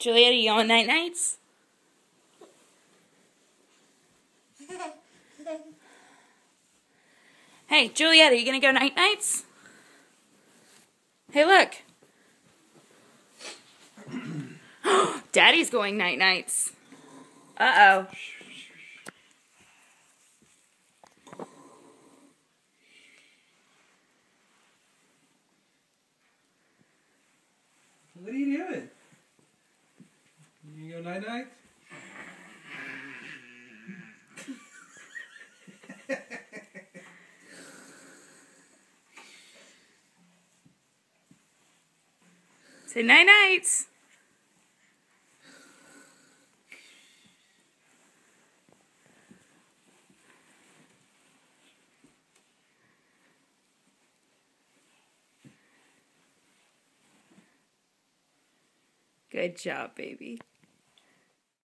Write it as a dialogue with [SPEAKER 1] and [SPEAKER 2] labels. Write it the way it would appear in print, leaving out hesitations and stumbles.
[SPEAKER 1] Juliet, are you going night-nights? Hey, Juliet, are you going to go night-nights? Hey, look. Daddy's going night-nights. Uh-oh.
[SPEAKER 2] What are you doing? You gonna go night-night?
[SPEAKER 1] Say night-nights. Good job, baby.